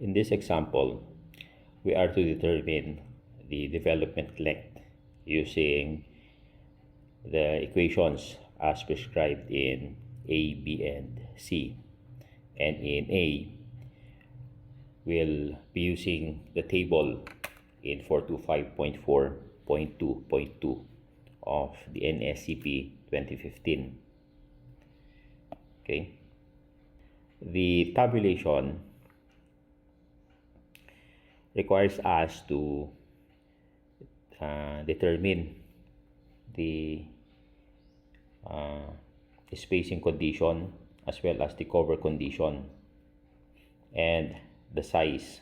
In this example, we are to determine the development length using the equations as prescribed in A, B, and C. And in A, we'll be using the table in 425.4.2.2 of the NSCP 2015. Okay. The tabulation requires us to determine the spacing condition as well as the cover condition and the size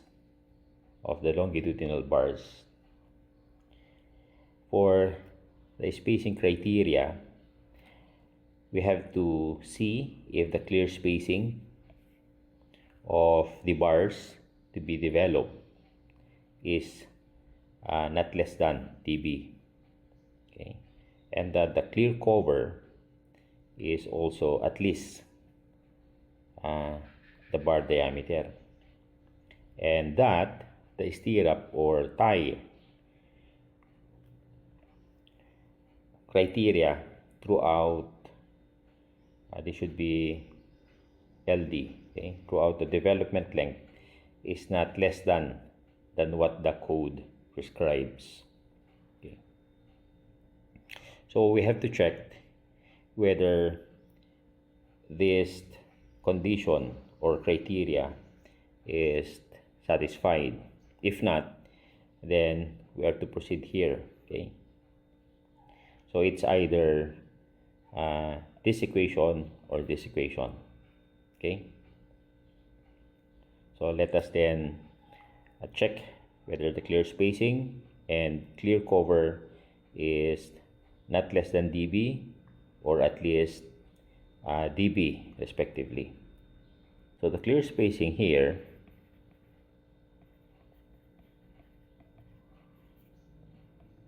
of the longitudinal bars. For the spacing criteria, we have to see if the clear spacing of the bars to be developed is not less than dB, okay, and that the clear cover is also at least the bar diameter, and that the stirrup or tie criteria throughout this should be LD, okay, throughout the development length is not less than what the code prescribes. Okay. So we have to check whether this condition or criteria is satisfied. If not, then we are to proceed here. Okay. So it's either this equation or this equation. Okay. So let us then check whether the clear spacing and clear cover is not less than dB or at least dB respectively. So the clear spacing here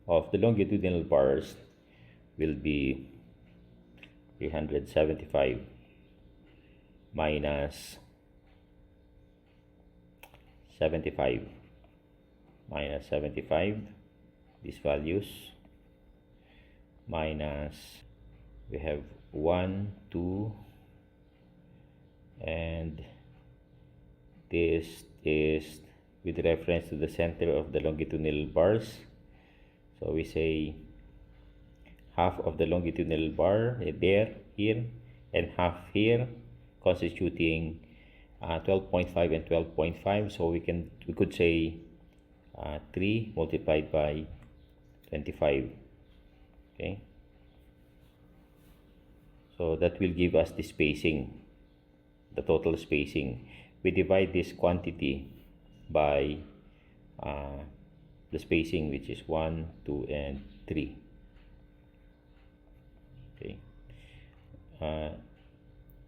of the longitudinal bars will be 375 minus 75 minus 75, these values, minus we have 1, 2, and this is with reference to the center of the longitudinal bars. So we say half of the longitudinal bar there, here, and half here, constituting 12.5 and 12.5. So we could say 3 multiplied by 25. Okay, so that will give us the spacing, the total spacing. We divide this quantity by the spacing, which is 1, 2, and 3. Okay,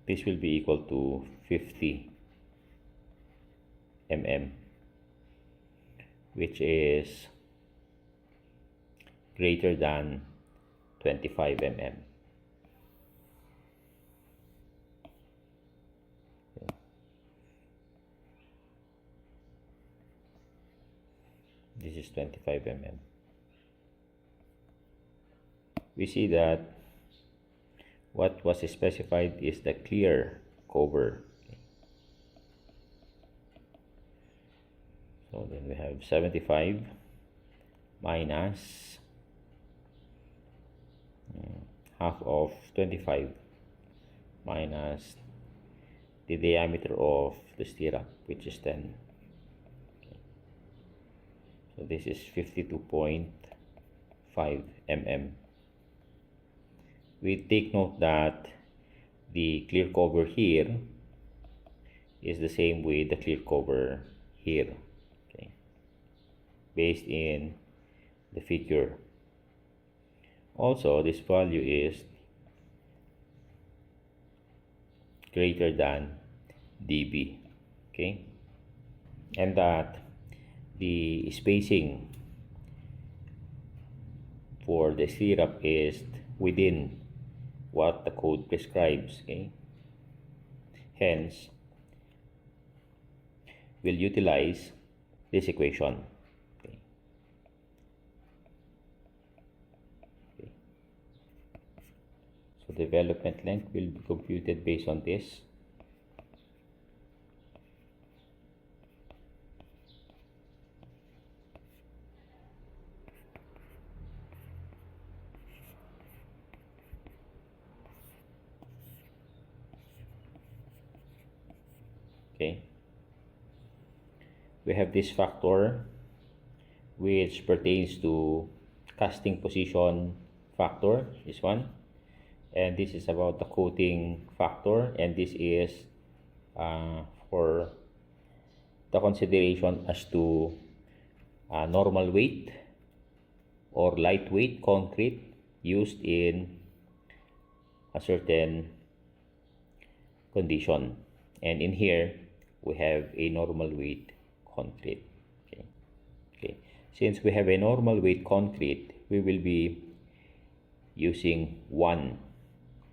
this will be equal to 50 mm, which is greater than 25 mm. Okay. This is 25 mm. We see that what was specified is the clear cover. Okay. So then we have 75 minus half of 25 minus the diameter of the stirrup, which is 10. Okay. So this is 52.5 mm. We take note that the clear cover here is the same with the clear cover here, okay, based in the figure. Also, this value is greater than dB, okay, and that the spacing for the stirrup is within what the code prescribes. Okay, hence will utilize this equation. Okay. Okay. So development length will be computed based on this. Okay. We have this factor which pertains to casting position factor, this one, and this is about the coating factor, and this is for the consideration as to normal weight or lightweight concrete used in a certain condition. And in here we have a normal weight concrete. Okay. Okay. Since we have a normal weight concrete, we will be using 1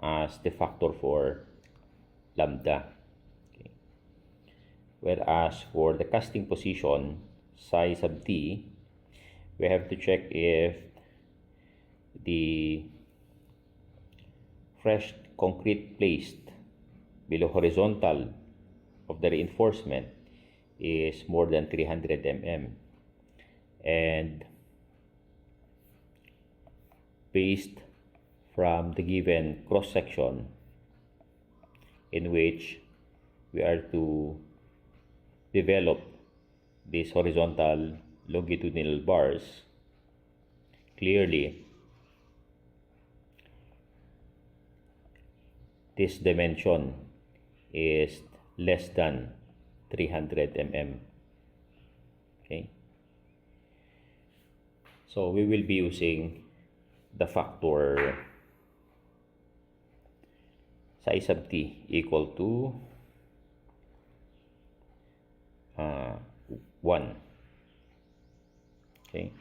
as the factor for lambda. Okay. Whereas for the casting position psi sub t, we have to check if the fresh concrete placed below horizontal of the reinforcement is more than 300 mm, and based from the given cross section in which we are to develop these horizontal longitudinal bars, clearly this dimension is less than 300 mm. Okay, so we will be using the factor psi sub t equal to 1. Okay,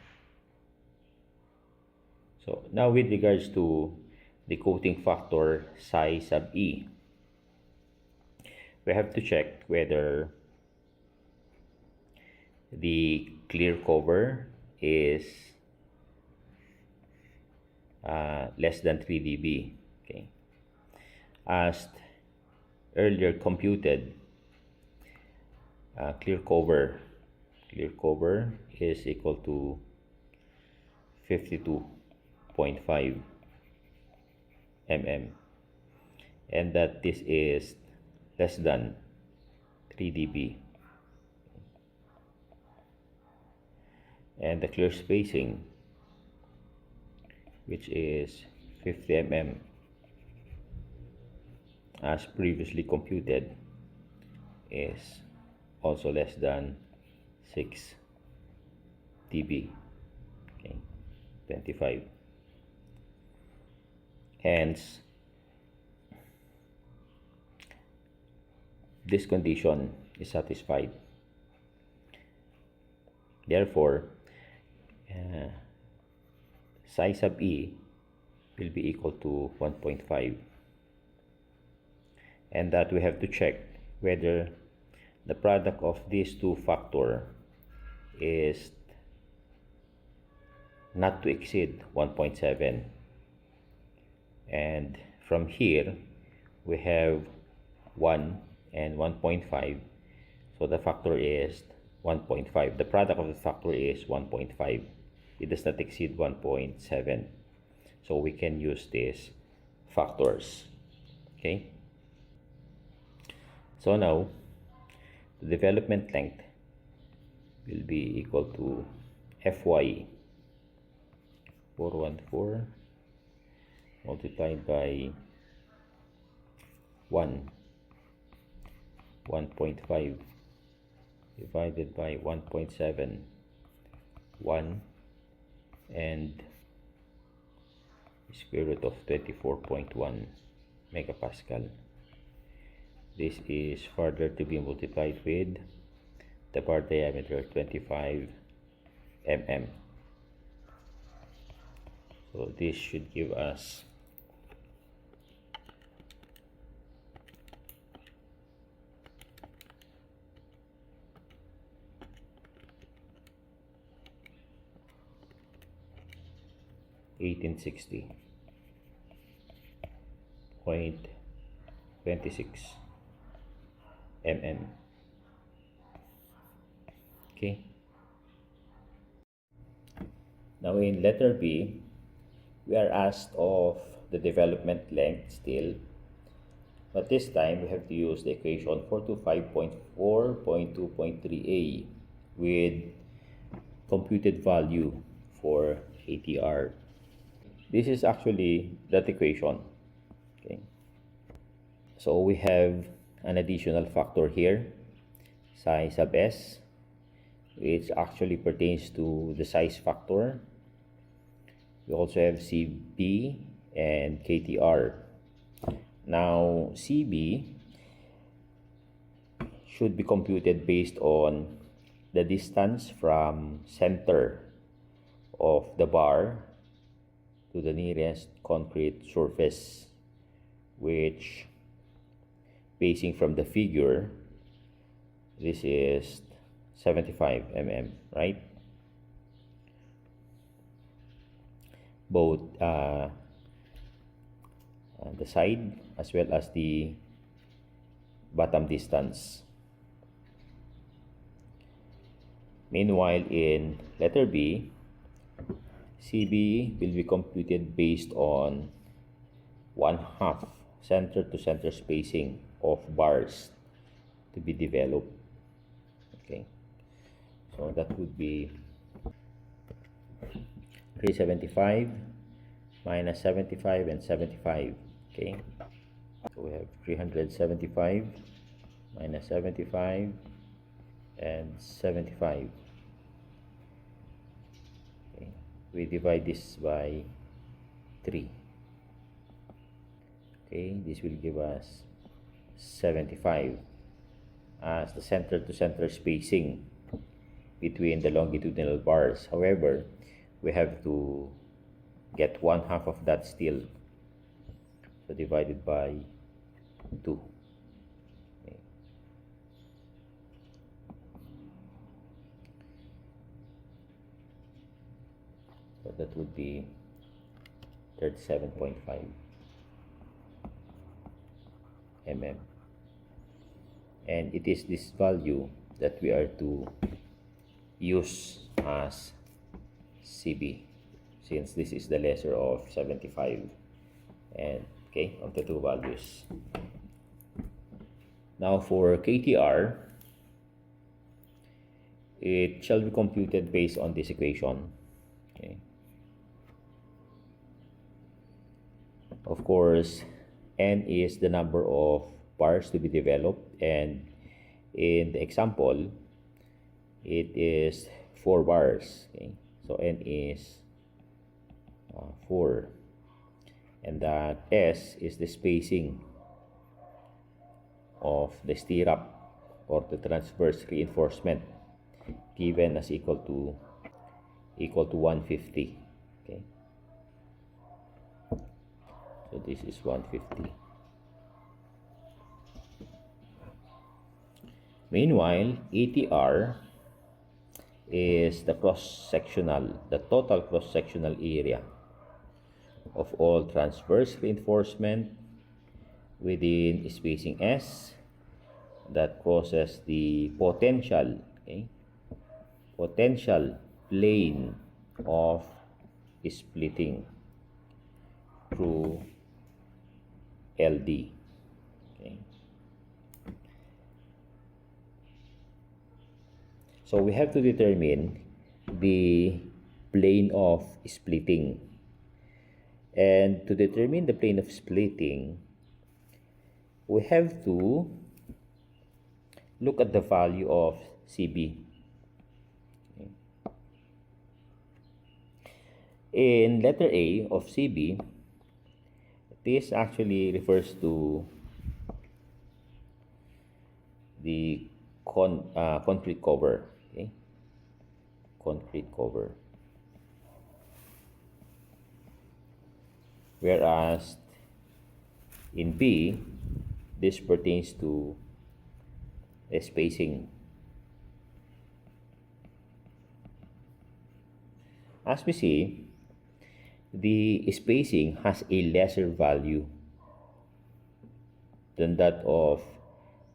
so now with regards to the coating factor psi sub e, we have to check whether the clear cover is less than 3 dB. Okay, as earlier computed, clear cover is equal to 52.5 mm, and that this is less than 3 dB, and the clear spacing, which is 50 mm as previously computed, is also less than 6 dB. Okay, 25. Hence, this condition is satisfied. Therefore, psi sub e will be equal to 1.5, and that we have to check whether the product of these two factors is not to exceed 1.7, and from here we have 1 and 1.5, so the factor is 1.5. The product of the factor is 1.5. It does not exceed 1.7, so we can use these factors. Okay, so now the development length will be equal to Fy 414 multiplied by 1.5 divided by 1.7, 1, and square root of 24.1 megapascal. This is further to be multiplied with the bar diameter 25 mm. So this should give us 1 1860.26 mm. Okay. Now in letter B, we are asked of the development length still, but this time we have to use the equation 425.4.2.3a with computed value for KTR. This is actually that equation. Okay. So we have an additional factor here, psi sub s, which actually pertains to the size factor. We also have CB and KTR. Now, CB should be computed based on the distance from center of the bar to the nearest concrete surface, which, basing from the figure, this is 75 mm, right? Both the side as well as the bottom distance. Meanwhile, in letter B, CB will be computed based on 1/2 center to center spacing of bars to be developed. Okay, so that would be 375 minus 75 and 75. Okay, so we have 375 minus 75 and 75. Okay, we divide this by 3. Okay, this will give us 75 as the center to center spacing between the longitudinal bars. However, we have to get 1/2 of that still, so divided by 2. Okay. So that would be 37.5 mm, and it is this value that we are to use as CB, since this is the lesser of 75 and okay, of the two values. Now for KTR, it shall be computed based on this equation. Okay. Of course, n is the number of bars to be developed, and in the example, it is 4 bars. Okay. So n is 4, and that s is the spacing of the stirrup or the transverse reinforcement, given as equal to 150. Okay, so this is 150. Meanwhile, ATR is the total cross-sectional area of all transverse reinforcement within spacing S that crosses the potential plane of splitting through LD. Okay. So we have to determine the plane of splitting. And to determine the plane of splitting, we have to look at the value of CB. Okay. In letter A of CB, this actually refers to the concrete cover. Okay? Concrete cover. Whereas in B, this pertains to the spacing. As we see, the spacing has a lesser value than that of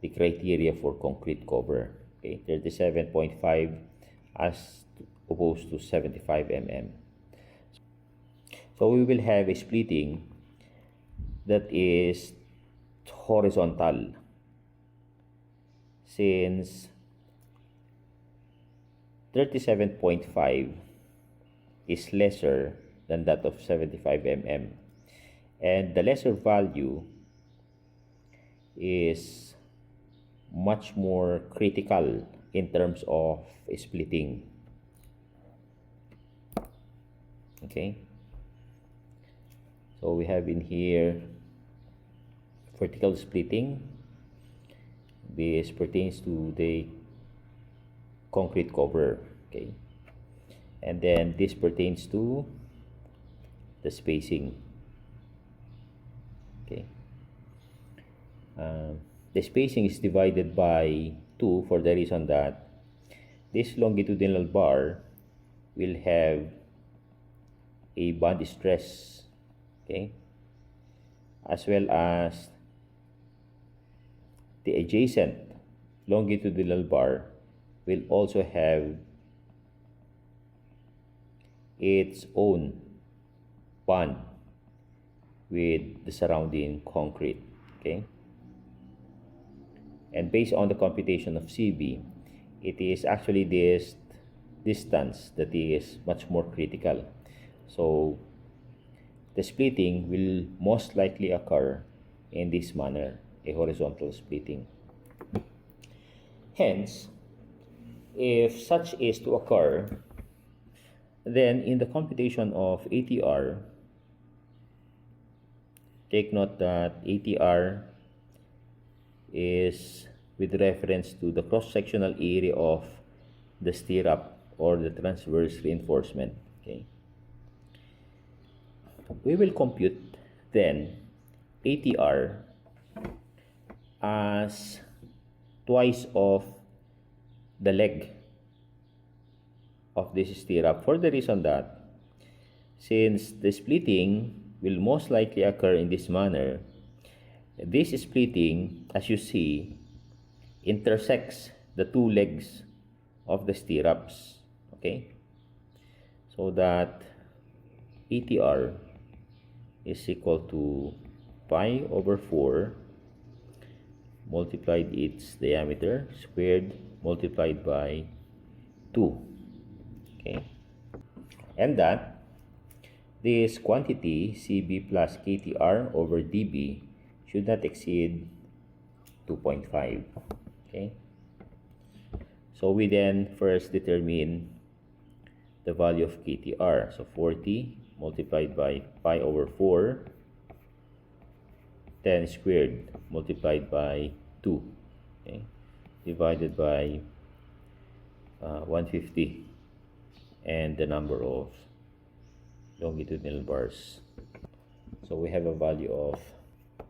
the criteria for concrete cover. Okay, 37.5 as opposed to 75 mm. So we will have a splitting that is horizontal, since 37.5 is lesser than that of 75 mm, and the lesser value is much more critical in terms of splitting. Okay, so we have in here vertical splitting. This pertains to the concrete cover. Okay, and then this pertains to the spacing. Okay, the spacing is divided by 2 for the reason that this longitudinal bar will have a bond stress, okay, as well as the adjacent longitudinal bar will also have its own bond with the surrounding concrete. Okay, and based on the computation of CB, it is actually this distance that is much more critical. So the splitting will most likely occur in this manner, a horizontal splitting. Hence, if such is to occur, then in the computation of ATR, take note that ATR is with reference to the cross-sectional area of the stirrup or the transverse reinforcement. Okay, we will compute then ATR as twice of the leg of this stirrup, for the reason that since the splitting will most likely occur in this manner, this splitting, as you see, intersects the two legs of the stirrups. Okay, so that ATR is equal to pi over 4 multiplied its diameter squared multiplied by 2. Okay, and that this quantity CB plus KTR over DB should not exceed 2.5. Okay, so we then first determine the value of KTR. So 40 multiplied by pi over 4, 10 squared multiplied by 2, okay, divided by 150, and the number of longitudinal bars. So we have a value of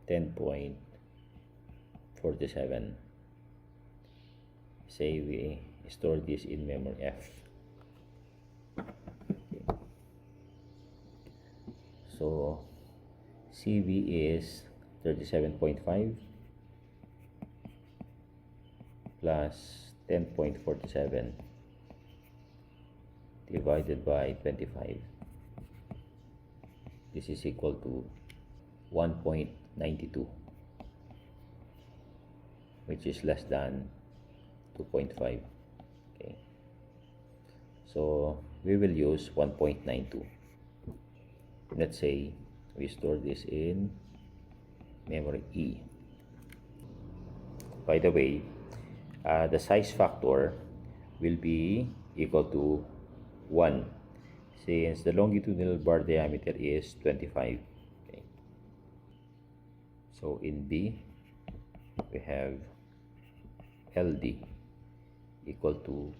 10.47. Say we store this in memory F. Okay. So CV is 37.5 plus 10.47 divided by 25. This is equal to 1.92, which is less than 2.5. Okay, so we will use 1.92. Let's say we store this in memory E. By the way, the size factor will be equal to 1, since the longitudinal bar diameter is 25. Okay, so in B we have LD equal to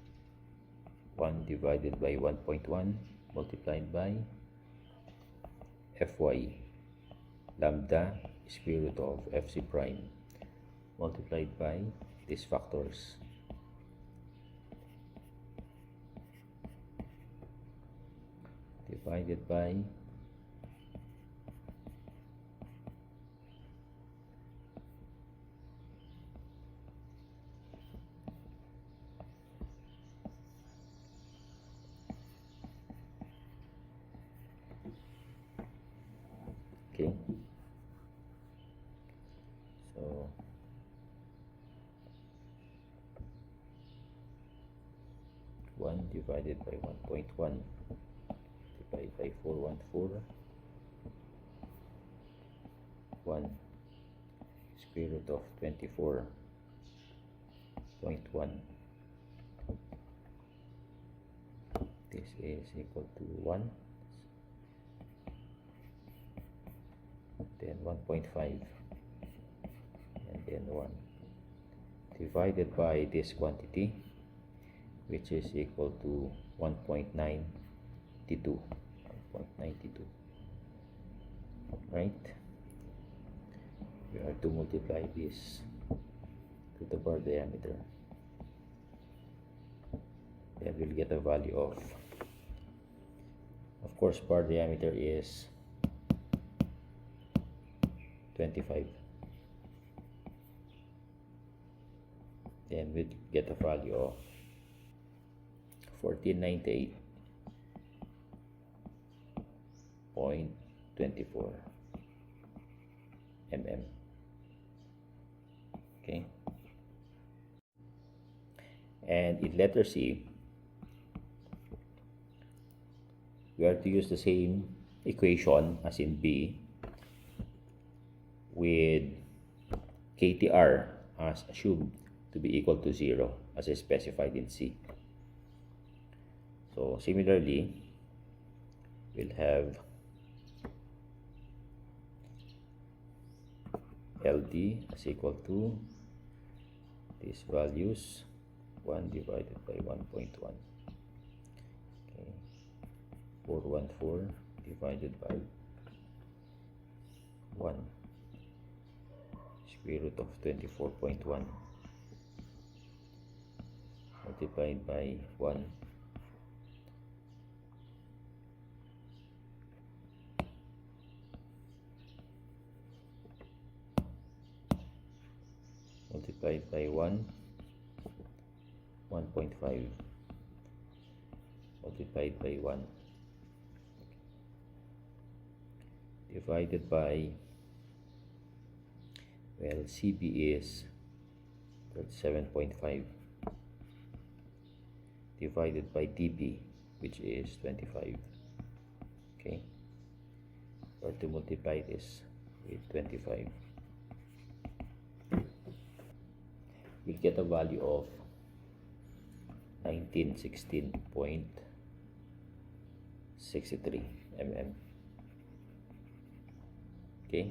1 divided by 1.1 multiplied by Fy lambda square root of Fc prime multiplied by these factors. Divided by 1 divided by 1.1 divided by 414 1 square root of 24.1. This is equal to 1, then 1.5, and then 1 divided by this quantity, which is equal to 1.92. Right? We are to multiply this to the bar diameter. Then we'll get a value of course, bar diameter is 25. Then we'll get a value of 1498.24 mm. Okay. And in letter C, we are to use the same equation as in B with KTR as assumed to be equal to 0 as is specified in C. So similarly, we'll have LD as equal to these values, 1 divided by 1.1. Okay. 414 divided by 1 square root of 24.1 multiplied by 1 multiplied by 1 1.5 multiplied by 1 divided by, well, CB is 37.5 divided by DB, which is 25. Okay, or to multiply this with 25, we'll get a value of 1916.63 mm. Okay.